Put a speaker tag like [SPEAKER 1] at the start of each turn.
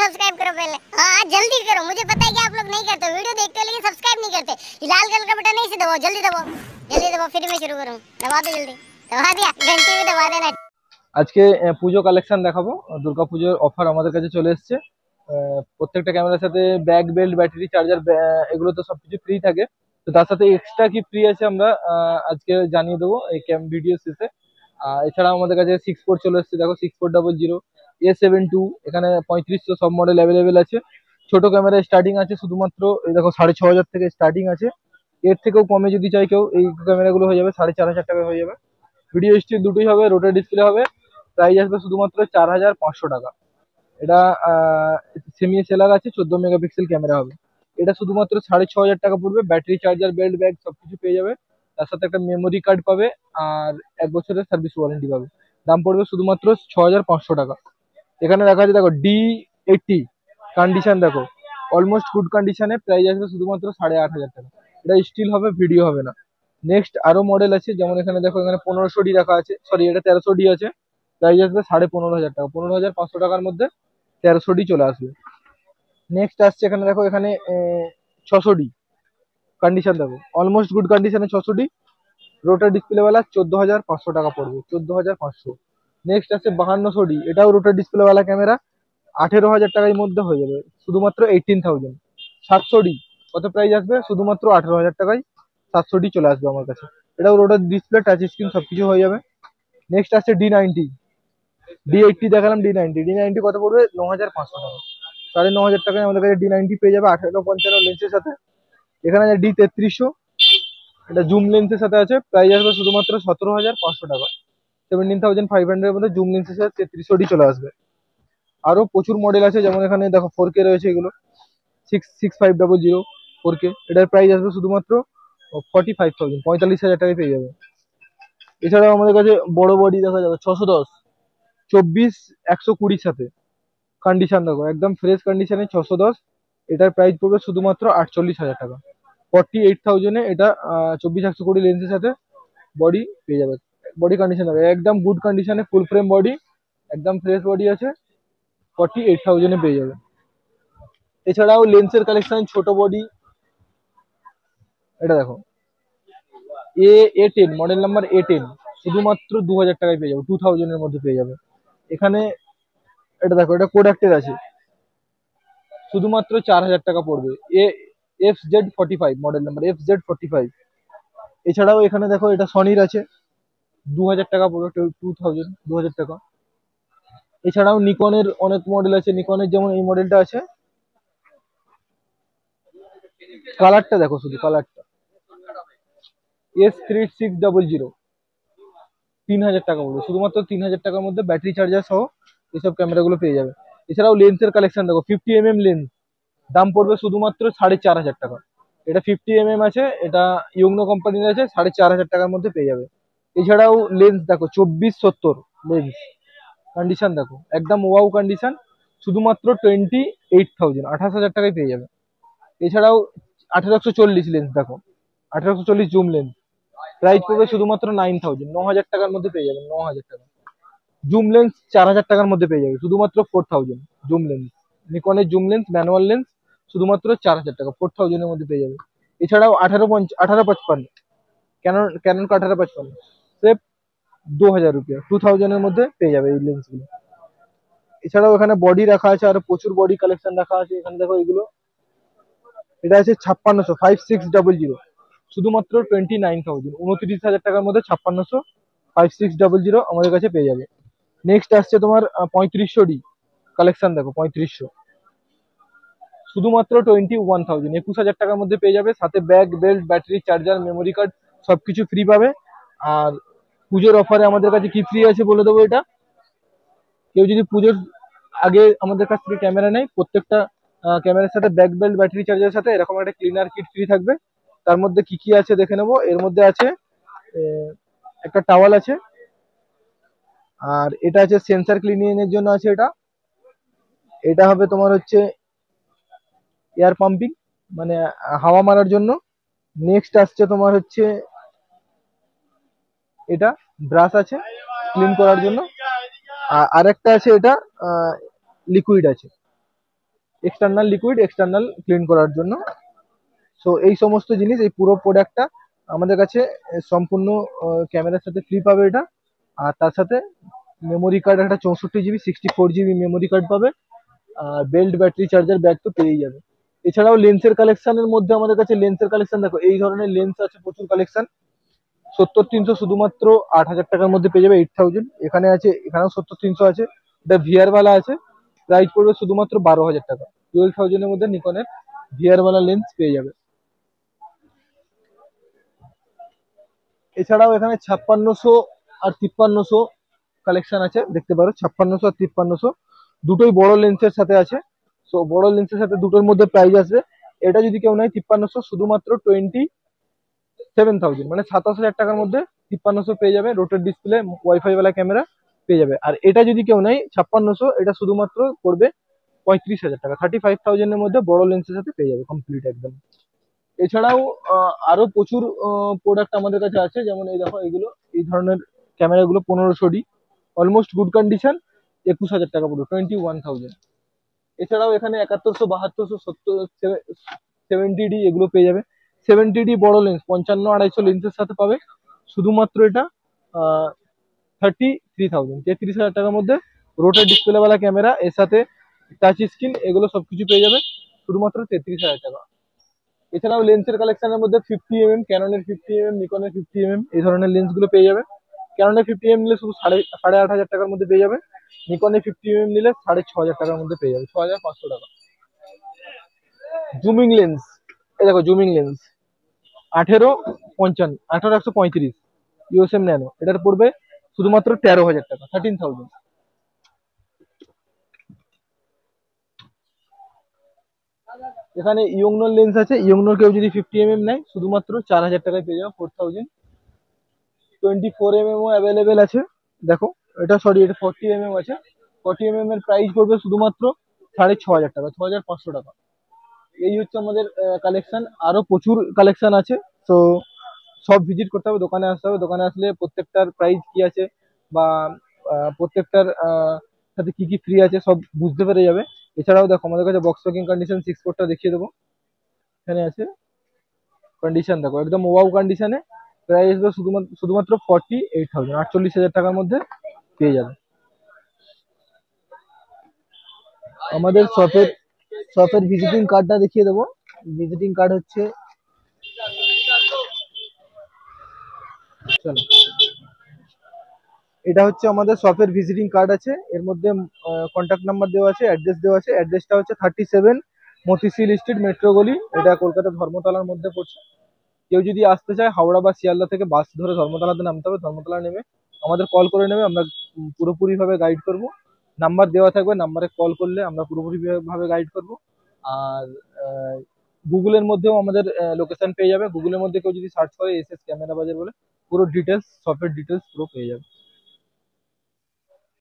[SPEAKER 1] Subscribe करो पहले। हाँ जल्दी करो, मुझे पता है कि आप लोग नहीं करते, वीडियो देखते हो लेकिन सब्सक्राइब नहीं करते। ये लाल कलर का बटन नहीं से दबाओ, जल्दी दबाओ, जल्दी दबाओ, फिर मैं शुरू करूँ। दबा दो जल्दी, दबा दिया, घंटी भी दबा देना।
[SPEAKER 2] আজকে পুজো কালেকশন দেখাবো। দুর্গাপুজোর অফার আমাদের কাছে চলে এসেছে। প্রত্যেকটা ক্যামেরার সাথে ব্যাক বেল্ট, ব্যাটারি চার্জার, এগুলো তো সবকিছু ফ্রি থাকে। তো তার সাথে এক্সট্রা কি ফ্রি আছে আমরা আজকে জানিয়ে দেবো এই ভিডিও শেষে। এছাড়াও আমাদের কাছে 6 4 চলে এসেছে, দেখো 6400 A7 II, এখানে 3500 সব মডেল অ্যাভেলেবেল আছে। ছোট ক্যামেরা স্টার্টিং আছে শুধুমাত্র এই দেখো 6500 থেকে স্টার্টিং আছে। এর থেকেও কমে যদি চাই কেউ, এই ক্যামেরাগুলো হয়ে যাবে 4500 টাকায় হয়ে যাবে। ভিডিও স্টিল দুটোই হবে, রোটার ডিসপ্লে হবে। প্রাইস আসবে শুধুমাত্র 4500 টাকা। এটা সেমি সেলার আছে, 14 মেগাপিক্সেল ক্যামেরা হবে। এটা শুধুমাত্র 6500 টাকা পড়বে। ব্যাটারি, চার্জার, বেল্ট, ব্যাগ সবকিছু পেয়ে যাবে। তার সাথে একটা মেমোরি কার্ড পাবে আর 1 বছরের সার্ভিস ওয়ারেন্টি পাবে। দাম পড়বে শুধুমাত্র 6500 টাকা। এখানে দেখা আছে দেখো D80, কন্ডিশন দেখো অলমোস্ট গুড কন্ডিশনে। প্রাইস আসবে শুধুমাত্র 8500 টাকা। এটা স্টিল হবে, ভিডিও হবে না। নেক্সট আরো মডেল আছে, যেমন এখানে দেখো, এখানে 1500D রাখা আছে, সরি এটা 1300D আছে। প্রাইস আসবে 15,500 টাকা। 15,500 টাকার মধ্যে 1300D চলে আসবে। নেক্সট আসছে এখানে দেখো, এখানে 600D, কন্ডিশন দেখো অলমোস্ট গুড কন্ডিশনে 600D, রোটার ডিসপ্লে वाला 14,500 টাকা পড়বে, 14,500। নেক্সট আছে 5200D, এটাও রোটার ডিসপ্লে वाला ক্যামেরা, 18,000 টাকার মধ্যে হয়ে যাবে, শুধুমাত্র 18,000। 700D কত প্রাইস আসবে? শুধুমাত্র 18,000 টাকায় 700D চলে আসবে আমার কাছে। এটাও রোটার ডিসপ্লে, টাচ স্ক্রিন সবকিছু হয়ে যাবে। নেক্সট আছে D90, D80 দেখালাম, D90 কত পড়বে? 9,500 টাকা। 9,500 টাকায় আমাদের কাছে D90 পেয়ে যাবে 18-55 লেন্সের সাথে। এখানে আছে D3300, এটা জুম লেন্সের সাথে আছে। প্রাইস আসবে শুধুমাত্র 17,500 টাকা। 17,500 এর মধ্যে জুম লেন্সের সাথে 3300D চলে আসবে। আরো প্রচুর মডেল আছে, যেমন এখানে দেখো 4K রয়েছে, এগুলো 6500 4K। এটার প্রাইস আসবে শুধুমাত্র 45,000, 45,000 টাকায় পেয়ে যাবে। এছাড়াও আমাদের কাছে বড় বডি দেখা যাবে 610, 24-120 সাথে। কন্ডিশন দেখো একদম ফ্রেশ কন্ডিশনে 610। এটার প্রাইস পড়বে শুধুমাত্র 48,000 টাকা। 48,000-এ এটা 24-120 লেন্সের সাথে বডি পেয়ে যাবে। বডি কন্ডিশন দেখো একদম গুড কন্ডিশনে, ফুল ফ্রেম বডি, একদম ফ্রেশ বডি আছে। 48,000-এ পেয়ে যাবে। এছাড়াও লেন্সের কালেকশন, ছোট বডি, এটা দেখো A10, মডেল নাম্বার A10, শুধুমাত্র 2,000 টাকায় পেয়ে যাবে, 2000-এর মধ্যে পেয়ে যাবে। এখানে এটা দেখো, এটা কোডাক্টের আছে, শুধুমাত্র 4,000 টাকা পড়বে। FZ45, model number FZ45। এছাড়াও এখানে দেখো, এটা সনির আছে, 2,000 টাকা পড়বে, 2,000 টাকা। এছাড়াও নিকনের অনেক মডেল আছে, নিকনের যেমন এই মডেলটা আছে। কালারটা দেখো, শুধু কালারটা S3600, 3,000 টাকা পড়বে, শুধুমাত্র 3,000 টাকার মধ্যে ব্যাটারি চার্জার সহ এইসব ক্যামেরাগুলো পেয়ে যাবে। এছাড়াও লেন্সের কালেকশন দেখো, 50mm লেন্স, দাম পড়বে শুধুমাত্র 4,500 টাকা। এটা 50mm আছে, এটা ইউংনো কোম্পানির আছে, 4,500 টাকার মধ্যে পেয়ে যাবে। এছাড়াও লেন্স দেখো 24-70 লেন্স, কন্ডিশন দেখো একদম ওয়াও কন্ডিশন, শুধুমাত্র 28,000, 28,000 টাকায় পেয়ে যাবে। এছাড়াও 1840 লেন্স দেখো, 1840 জুম লেন্স, প্রাইস পড়বে শুধুমাত্র 9,000, 9,000 টাকার মধ্যে পেয়ে যাবেন, 9,000 টাকা। জুম লেন্স 4,000 টাকার মধ্যে পেয়ে যাবে, শুধুমাত্র 4,000 জুম লেন্স। নিকনের জুম লেন্স, ম্যানুয়াল লেন্স, শুধুমাত্র 4,000 টাকা, 4,000-এর মধ্যে পেয়ে যাবে। এছাড়াও 1855, ক্যানন 1855 সির্ফ 2,000 রুপিয়া, 2,000-এর মধ্যে পেয়ে যাবে এই লেন্সগুলো। এছাড়াও এখানে বডি রাখা আছে, আর প্রচুর বডি কালেকশন রাখা আছে। এখানে দেখো এগুলো, এটা আছে 5600, 5600, শুধুমাত্র 29,000, 29,000 টাকার মধ্যে 5600 5600 আমাদের কাছে পেয়ে যাবে। নেক্সট আসছে তোমার 3500D কালেকশন দেখো, 3500, শুধুমাত্র 21,000, 21,000 টাকার মধ্যে পেয়ে যাবে। সাথে bag, belt, battery, charger, memory card সবকিছু ফ্রি পাবে। আর পুজোর অফারে আমাদের কাছে কি ফ্রি আছে বলে দেবো। এটা কেউ যদি পুজোর আগে আমাদের কাছ থেকে ক্যামেরা নেয়, প্রত্যেকটা ক্যামেরার সাথে ব্যাক বেল্ট, ব্যাটারি চার্জারের সাথে এরকম একটা ক্লিনার কিট ফ্রি থাকবে। তার মধ্যে কি কি আছে দেখে নেবো। এর মধ্যে আছে একটা টাওয়াল আছে, আর এটা আছে সেন্সার ক্লিনিং এর জন্য আছে। এটা এটা হবে তোমার হচ্ছে এয়ার পাম্পিং, মানে হাওয়া মারার জন্য। নেক্সট আসছে তোমার হচ্ছে এটা ব্রাশ আছে ক্লিন করার জন্য। আর একটা আছে, এটা লিকুইড আছে। এক্সটার্নাল লিকুইড, এক্সটার্নাল ক্লিন করার জন্য। সো এই সমস্ত জিনিস, এই পুরো প্রোডাক্টটা আমাদের কাছে সম্পূর্ণ ক্যামেরার সাথে ফ্রি পাবে এটা। আর তার সাথে মেমোরি কার্ড, একটা 64 GB 64 GB মেমোরি কার্ড পাবে। আর বেল্ট, ব্যাটারি, চার্জার, ব্যাগ তো পেয়েই যাবে। এছাড়াও লেন্সের কালেকশনের মধ্যে আমাদের কাছে লেন্সের কালেকশন দেখো, এই ধরনের লেন্স আছে প্রচুর কালেকশন। 70-300 শুধুমাত্র 8,000 টাকার মধ্যে পেয়ে যাবে, 8,000। এখানে আছে, এখানেও 70-300 আছে, এটা ভিআর ওয়ালা আছে, প্রাইস পড়বে শুধুমাত্র 12,000 টাকা। 12,000 এর মধ্যে নিকনের ভিআর ওয়ালা লেন্স পেয়ে যাবে। এছাড়াও এখানে 5600 আর 5300 কালেকশন আছে, দেখতে পারো 5600 আর 5300 দুটোই বড় লেন্সের সাথে আছে। সো বড় লেন্সের সাথে দুটোর মধ্যে প্রাইস আসবে, এটা যদি কেউ নেয় 5300 শুধুমাত্র 27,000, মানে 27,000 টাকার মধ্যে 5300 পেয়ে যাবে, রোটেট ডিসপ্লে, ওয়াইফাই ওয়ালা ক্যামেরা পেয়ে যাবে। আর এটা যদি কেউ নেয় 5600, এটা শুধুমাত্র পড়বে 35,000 টাকা, 35,000 এর মধ্যে বড় লেন্সের সাথে পেয়ে যাবে কমপ্লিট একদম। এছাড়াও আরো প্রচুর প্রোডাক্ট আমাদের কাছে আছে, যেমন এই দেখো এগুলো, এই ধরনের ক্যামেরাগুলো 1500 ডি, অলমোস্ট গুড কন্ডিশন, 21,000 টাকা পড়বে, 21,000। এছাড়াও এখানে 7100, 7200, 70ডি এগুলো পেয়ে যাবে। 70ডি বড় লেন্স 55-250 লেন্সের সাথে পাবে, শুধুমাত্র এটা 33,000, 33,000 টাকার মধ্যে রোটেট ডিসপ্লে ওয়ালা ক্যামেরা, এর সাথে টাচ স্ক্রিন, এগুলো সবকিছু পেয়ে যাবে শুধুমাত্র 33,000 টাকা। এছাড়াও লেন্সের কালেকশনের মধ্যে 50mm, ক্যাননের 50mm, নিকনের 50mm এই ধরনের লেন্স গুলো পেয়ে যাবে। ক্যাননের 50mm নিলে শুধু 8,500 টাকার মধ্যে পেয়ে যাবে, নিকনের 50mm নিলে 6,500 টাকার মধ্যে পেয়ে যাবে, 6,500 টাকা। জুমিং লেন্স, এই দেখো জুমিং লেন্স 18-135 ইউএসএম ন্যানো, এটার পড়বে শুধুমাত্র 13,000 টাকা, 13,000। এখানে ইয়ংনোর লেন্স আছে, ইয়ংনোর কেউ যদি 50mm নেয় শুধুমাত্র 4,000 টাকায় পেয়ে যাবে, 4,000। 24mm ও অ্যাভেলেবেল আছে, দেখো এটা, সরি এটা 40mm আছে, 40mm এর প্রাইস পড়বে শুধুমাত্র 6,500 টাকা, 6,500 টাকা। এই হচ্ছে আমাদের কালেকশন, আরো প্রচুর কালেকশন আছে। তো সব ভিজিট করতে হবে, দোকানে আসতে হবে, দোকানে আসলে প্রত্যেকটার প্রাইস কি আছে বা প্রত্যেকটার সাথে কি কি ফ্রি আছে সব বুঝতে পেরে যাবে। এছাড়াও দেখো আমাদের কাছে বক্স প্যাকিং কন্ডিশন 6 দেখিয়ে দেবো, এখানে আছে কন্ডিশন দেখো একদম ওয়াও কন্ডিশনে, প্রাইস আসবে শুধুমাত্র 48,000, 48,000 টাকার মধ্যে পেয়ে যাবে। আমাদের শপের ভিজিটিং কার্ডটা দেখিয়ে দেবো। ভিজিটিং কার্ড হচ্ছে, চলো, এটা হচ্ছে আমাদের শপের ভিজিটিং কার্ড আছে, এর মধ্যে কন্ট্যাক্ট নাম্বার দেওয়া আছে, অ্যাড্রেস দেওয়া আছে। অ্যাড্রেসটা হচ্ছে 37 মতিঝিল স্ট্রিট, মেট্রো গলি, এটা কলকাতা ধর্মতলার মধ্যে পড়ছে। কেউ যদি আসতে চায় হাওড়া বা শিয়ালদা থেকে বাস ধরে ধর্মতলাতে নামতে হবে, ধর্মতলা নেমে আমাদের কল করে নেবে, আমরা পুরোপুরি ভাবে গাইড করব। নাম্বার দেওয়া থাকবে, নাম্বারে কল করলে আমরা পুরোপুরি ভাবে গাইড করব। আর গুগলের মধ্যেও আমাদের লোকেশন পেয়ে যাবে, গুগলের মধ্যে কেউ যদি সার্চ করে এসএস ক্যামেরা বাজার বলে পুরো ডিটেলস, শপের ডিটেলস পুরো পেয়ে যাবে।